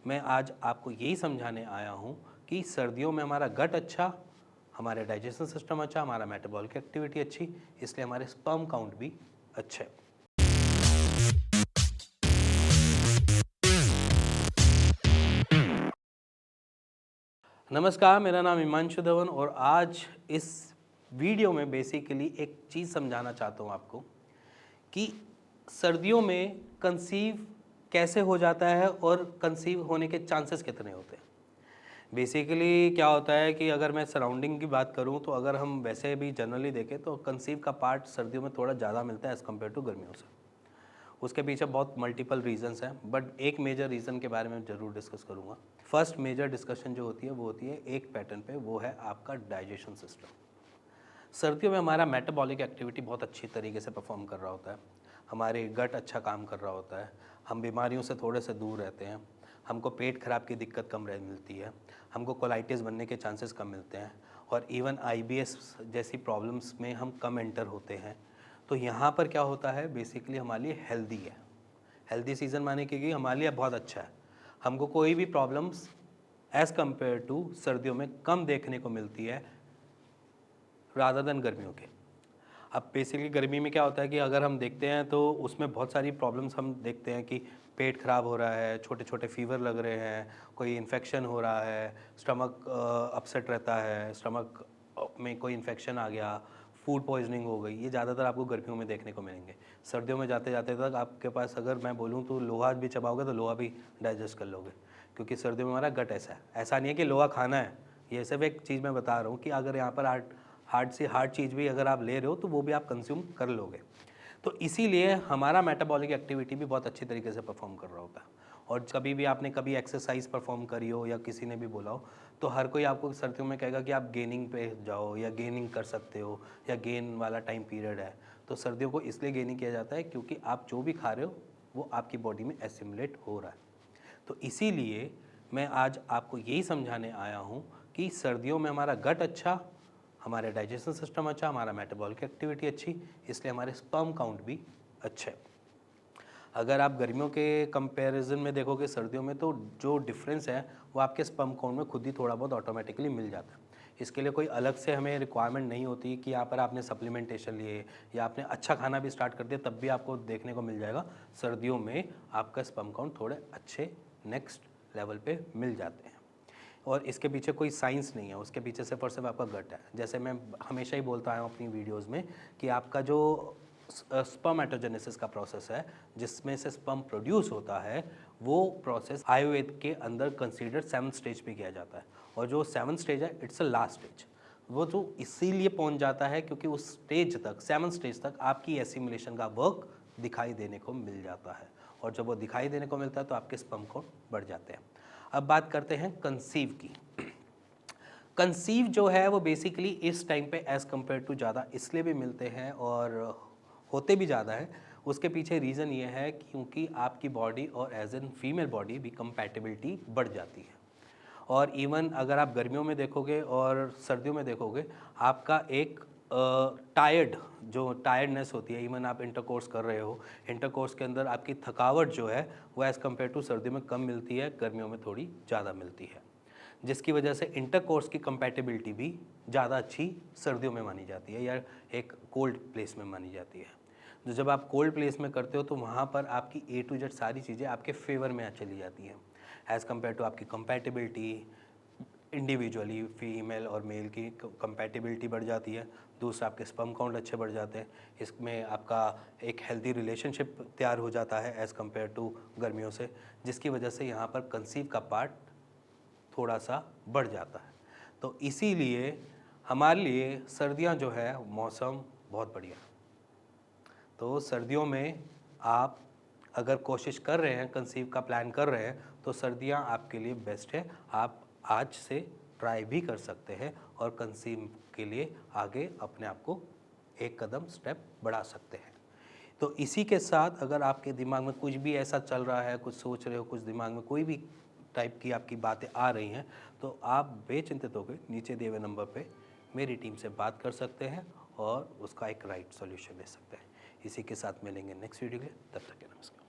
मैं आज आपको यही समझाने आया हूँ कि सर्दियों में हमारा गट अच्छा, हमारे डाइजेशन सिस्टम अच्छा, हमारा मेटाबॉलिक एक्टिविटी अच्छी, इसलिए हमारे स्पर्म काउंट भी अच्छे। नमस्कार, मेरा नाम हिमांशु धवन और आज इस वीडियो में बेसिकली एक चीज़ समझाना चाहता हूँ आपको कि सर्दियों में कंसीव कैसे हो जाता है और कंसीव होने के चांसेस कितने होते हैं। बेसिकली क्या होता है कि अगर मैं सराउंडिंग की बात करूं तो अगर हम वैसे भी जनरली देखें तो कंसीव का पार्ट सर्दियों में थोड़ा ज़्यादा मिलता है एज़ कम्पेयर टू गर्मियों से। उसके पीछे बहुत मल्टीपल रीजंस हैं, बट एक मेजर रीज़न के बारे में ज़रूर डिस्कस करूँगा। फर्स्ट मेजर डिस्कशन जो होती है वो होती है एक पैटर्न पे, वो है आपका डाइजेशन सिस्टम। सर्दियों में हमारा मेटाबॉलिक एक्टिविटी बहुत अच्छी तरीके से परफॉर्म कर रहा होता है, हमारे गट अच्छा काम कर रहा होता है, हम बीमारियों से थोड़े से दूर रहते हैं, हमको पेट खराब की दिक्कत कम रह मिलती है, हमको कोलाइटिस बनने के चांसेस कम मिलते हैं और इवन आईबीएस जैसी प्रॉब्लम्स में हम कम एंटर होते हैं। तो यहाँ पर क्या होता है, बेसिकली हमारे लिए हेल्दी है। हेल्दी सीज़न माने कि हमारे लिए बहुत अच्छा है, हमको कोई भी प्रॉब्लम्स एज़ कम्पेयर टू सर्दियों में कम देखने को मिलती है रादर देन गर्मियों के। अब बेसिकली गर्मी में क्या होता है कि अगर हम देखते हैं तो उसमें बहुत सारी प्रॉब्लम्स हम देखते हैं कि पेट खराब हो रहा है, छोटे छोटे फीवर लग रहे हैं, कोई इन्फेक्शन हो रहा है, स्टमक अपसेट रहता है, स्टमक में कोई इन्फेक्शन आ गया, फूड पॉइजनिंग हो गई। ये ज़्यादातर आपको गर्मियों में देखने को मिलेंगे। सर्दियों में जाते जाते तक आपके पास अगर मैं बोलूँ तो लोहा भी चबाओगे तो लोहा भी डाइजेस्ट कर लोगे, क्योंकि सर्दियों में हमारा गट ऐसा नहीं है कि लोहा खाना है। ये सिर्फ एक चीज़ मैं बता रहा हूँ कि अगर यहाँ पर हार्ड से हार्ड चीज़ भी अगर आप ले रहे हो तो वो भी आप कंज्यूम कर लोगे। तो इसीलिए हमारा मेटाबॉलिक एक्टिविटी भी बहुत अच्छी तरीके से परफॉर्म कर रहा होता है। और कभी एक्सरसाइज परफॉर्म करी हो या किसी ने भी बोला हो तो हर कोई आपको सर्दियों में कहेगा कि आप गेनिंग पे जाओ या गेनिंग कर सकते हो या गेन वाला टाइम पीरियड है। तो सर्दियों को इसलिए गेनिंग किया जाता है क्योंकि आप जो भी खा रहे हो वो आपकी बॉडी में एसिमुलेट हो रहा है। तो इसीलिए मैं आज आपको यही समझाने आया हूँ कि सर्दियों में हमारा गट अच्छा, हमारे डाइजेशन सिस्टम अच्छा, हमारा मेटाबॉलिक एक्टिविटी अच्छी, इसलिए हमारे स्पर्म काउंट भी अच्छे। अगर आप गर्मियों के कंपैरिजन में देखोगे सर्दियों में तो जो डिफरेंस है वो आपके स्पर्म काउंट में खुद ही थोड़ा बहुत ऑटोमेटिकली मिल जाता है। इसके लिए कोई अलग से हमें रिक्वायरमेंट नहीं होती कि यहाँ पर आपने सप्लीमेंटेशन लिए या आपने अच्छा खाना भी स्टार्ट कर दिया तब भी आपको देखने को मिल जाएगा सर्दियों में आपका स्पर्म काउंट थोड़े अच्छे नेक्स्ट लेवल पे मिल जाते हैं। और इसके पीछे कोई साइंस नहीं है, उसके पीछे सिर्फ और सिर्फ आपका गट है। जैसे मैं हमेशा ही बोलता आया हूँ अपनी वीडियोस में कि आपका जो स्पर्मेटोजेनेसिस का प्रोसेस है जिसमें से स्पर्म प्रोड्यूस होता है, वो प्रोसेस आयुर्वेद के अंदर कंसीडर 7th स्टेज पे किया जाता है। और जो 7th स्टेज है इट्स अ लास्ट स्टेज। वो जो इसीलिए पहुंच जाता है क्योंकि उस स्टेज तक 7th स्टेज तक आपकी एसिमुलेशन का वर्क दिखाई देने को मिल जाता है। और जब वो दिखाई देने को मिलता है तो आपके स्पर्म काउंट बढ़ जाते हैं। अब बात करते हैं कंसीव की। कंसीव जो है वो बेसिकली इस टाइम पे एज़ कम्पेयर टू ज़्यादा इसलिए भी मिलते हैं और होते भी ज़्यादा है। उसके पीछे रीज़न ये है क्योंकि आपकी बॉडी और एज एन फीमेल बॉडी भी कंपैटिबिलिटी बढ़ जाती है। और इवन अगर आप गर्मियों में देखोगे और सर्दियों में देखोगे, आपका एक जो टायर्डनेस होती है, इवन आप इंटरकोर्स कर रहे हो, इंटरकोर्स के अंदर आपकी थकावट जो है वो एज़ कम्पेयर टू सर्दियों में कम मिलती है, गर्मियों में थोड़ी ज़्यादा मिलती है, जिसकी वजह से इंटरकोर्स की कंपैटिबिलिटी भी ज़्यादा अच्छी सर्दियों में मानी जाती है या एक कोल्ड प्लेस में मानी जाती है। तो जब आप कोल्ड प्लेस में करते हो तो वहाँ पर आपकी A to Z सारी चीज़ें आपके फेवर में चली जाती हैं एज़ कम्पेयर टू आपकी कंपैटिबिलिटी। इंडिविजुअली फीमेल और मेल की कंपैटिबिलिटी बढ़ जाती है। दूसरा, आपके स्पर्म काउंट अच्छे बढ़ जाते हैं। इसमें आपका एक हेल्दी रिलेशनशिप तैयार हो जाता है एज़ कम्पेयर टू गर्मियों से, जिसकी वजह से यहाँ पर कंसीव का पार्ट थोड़ा सा बढ़ जाता है। तो इसीलिए हमारे लिए सर्दियाँ जो है मौसम बहुत बढ़िया। तो सर्दियों में आप अगर कोशिश कर रहे हैं, कंसीव का प्लान कर रहे हैं, तो सर्दियाँ आपके लिए बेस्ट है। आप आज से ट्राई भी कर सकते हैं और कंसीव के लिए आगे अपने आप को एक कदम स्टेप बढ़ा सकते हैं। तो इसी के साथ अगर आपके दिमाग में कुछ भी ऐसा चल रहा है, कुछ सोच रहे हो, कुछ दिमाग में कोई भी टाइप की आपकी बातें आ रही हैं, तो आप बेचिंतित होकर नीचे दिए हुए नंबर पे मेरी टीम से बात कर सकते हैं और उसका एक राइट सॉल्यूशन ले सकते हैं। इसी के साथ मिलेंगे नेक्स्ट वीडियो के लिए, तब तक के नमस्कार।